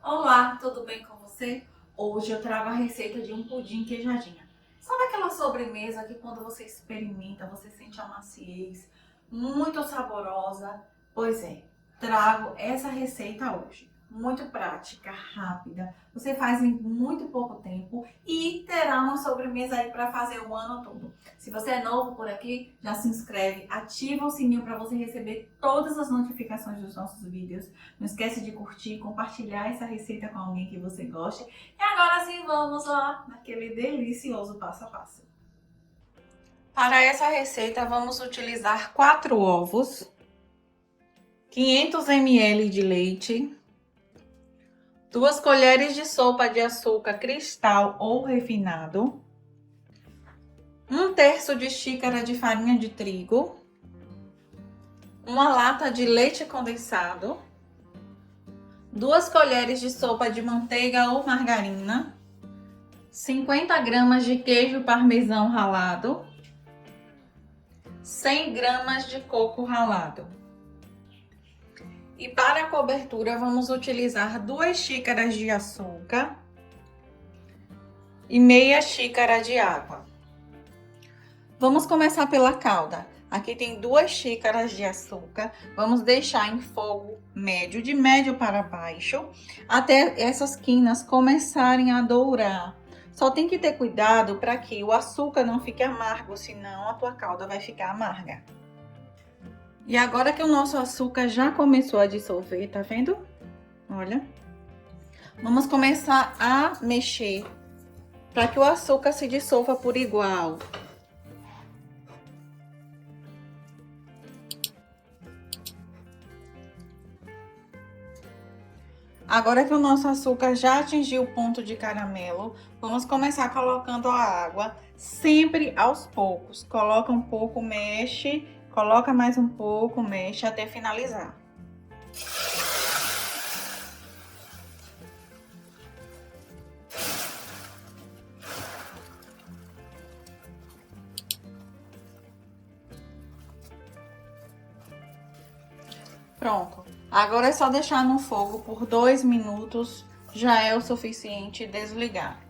Olá, tudo bem com você? Hoje eu trago a receita de um pudim queijadinha. Sabe aquela sobremesa que quando você experimenta, você sente a maciez, muito saborosa? Pois é, trago essa receita hoje. Muito prática, rápida, você faz em muito pouco tempo e terá uma sobremesa aí para fazer o ano todo. Se você é novo por aqui, já se inscreve, ativa o sininho para você receber todas as notificações dos nossos vídeos. Não esquece de curtir, compartilhar essa receita com alguém que você goste. E agora sim, vamos lá naquele delicioso passo a passo. Para essa receita, vamos utilizar 4 ovos, 500 ml de leite, 2 colheres de sopa de açúcar cristal ou refinado, 1/3 de xícara de farinha de trigo, uma lata de leite condensado, 2 colheres de sopa de manteiga ou margarina, 50 gramas de queijo parmesão ralado, 100 gramas de coco ralado. E para a cobertura vamos utilizar 2 xícaras de açúcar e meia xícara de água. Vamos começar pela calda. Aqui tem 2 xícaras de açúcar. Vamos deixar em fogo médio, de médio para baixo, até essas quinas começarem a dourar. Só tem que ter cuidado para que o açúcar não fique amargo, senão a tua calda vai ficar amarga. E agora que o nosso açúcar já começou a dissolver, tá vendo? Olha. Vamos começar a mexer para que o açúcar se dissolva por igual. Agora que o nosso açúcar já atingiu o ponto de caramelo, vamos começar colocando a água, sempre aos poucos. Coloca um pouco, mexe, coloca mais um pouco, mexe até finalizar. Pronto. Agora é só deixar no fogo por 2 minutos, já é o suficiente desligar.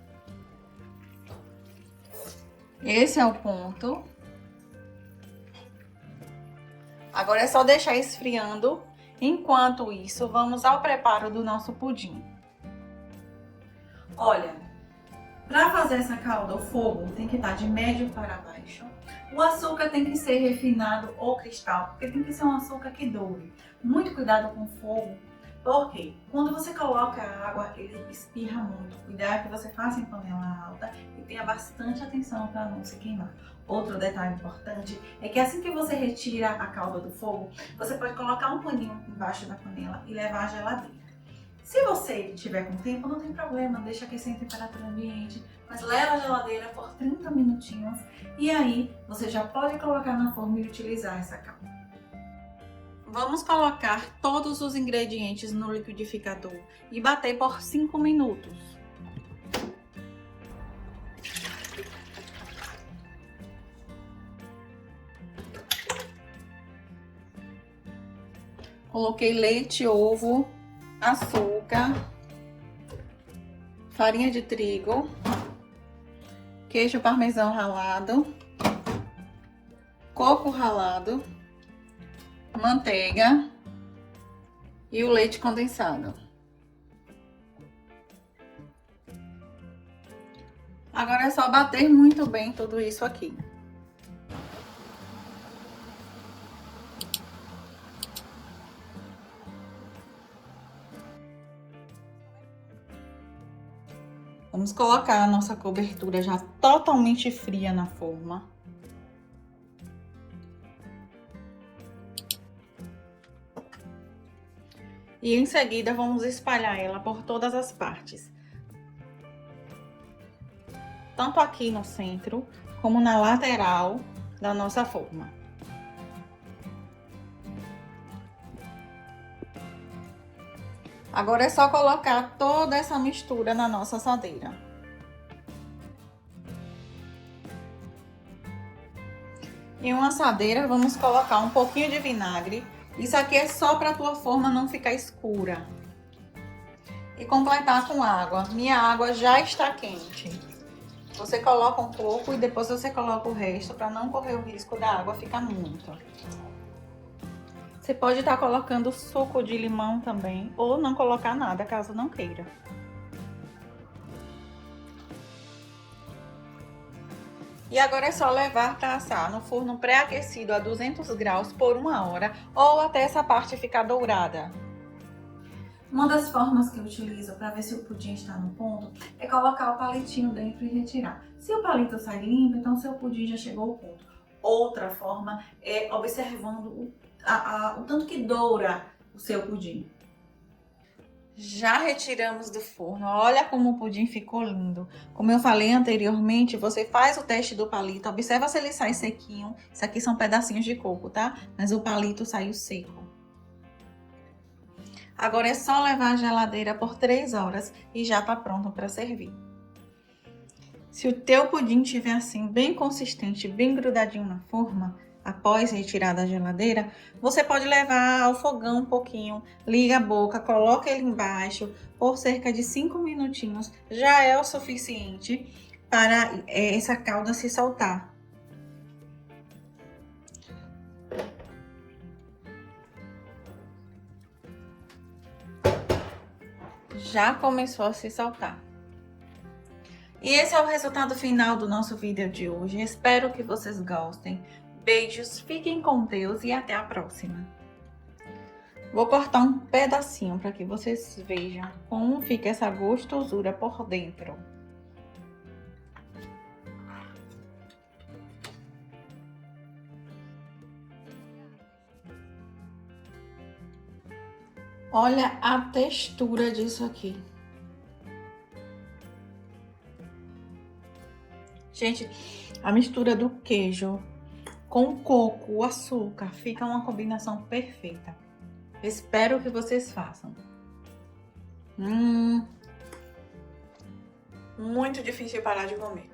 Esse é o ponto. Agora é só deixar esfriando. Enquanto isso, vamos ao preparo do nosso pudim. Olha, para fazer essa calda, o fogo tem que estar de médio para baixo. O açúcar tem que ser refinado ou cristal, porque tem que ser um açúcar que doure. Muito cuidado com o fogo, porque quando você coloca a água, ele espirra muito. Cuidado que você faça em panela alta e tenha bastante atenção para não se queimar. Outro detalhe importante é que assim que você retira a calda do fogo, você pode colocar um paninho embaixo da panela e levar à geladeira. Se você tiver com tempo, não tem problema, deixa aquecer em temperatura ambiente, mas leva à geladeira por 30 minutinhos e aí você já pode colocar na forma e utilizar essa calda. Vamos colocar todos os ingredientes no liquidificador e bater por 5 minutos. Coloquei leite, ovo, açúcar, farinha de trigo, queijo parmesão ralado, coco ralado, manteiga e o leite condensado. Agora é só bater muito bem tudo isso aqui. Vamos colocar a nossa cobertura já totalmente fria na forma. E em seguida vamos espalhar ela por todas as partes. Tanto aqui no centro, como na lateral da nossa forma. Agora é só colocar toda essa mistura na nossa assadeira. Em uma assadeira, vamos colocar um pouquinho de vinagre. Isso aqui é só para a tua forma não ficar escura. E completar com água. Minha água já está quente. Você coloca um pouco e depois você coloca o resto para não correr o risco da água ficar muito. Você pode estar colocando suco de limão também ou não colocar nada, caso não queira. E agora é só levar para assar no forno pré-aquecido a 200 graus por 1 hora ou até essa parte ficar dourada. Uma das formas que eu utilizo para ver se o pudim está no ponto é colocar o palitinho dentro e retirar. Se o palito sai limpo, então seu pudim já chegou ao ponto. Outra forma é observando o tanto que doura o seu pudim. Já retiramos do forno, olha como o pudim ficou lindo. Como eu falei anteriormente, você faz o teste do palito, observa se ele sai sequinho. Isso aqui são pedacinhos de coco, tá? Mas o palito saiu seco. Agora é só levar à geladeira por 3 horas e já tá pronto para servir. Se o teu pudim estiver assim, bem consistente, bem grudadinho na forma, após retirar da geladeira, você pode levar ao fogão um pouquinho, liga a boca, coloca ele embaixo por cerca de 5 minutinhos, já é o suficiente para essa calda se soltar. Já começou a se soltar. E esse é o resultado final do nosso vídeo de hoje. Espero que vocês gostem. Beijos, fiquem com Deus e até a próxima. Vou cortar um pedacinho para que vocês vejam como fica essa gostosura por dentro. Olha a textura disso aqui. Gente, a mistura do queijo com o coco, o açúcar, fica uma combinação perfeita. Espero que vocês façam. Muito difícil parar de comer.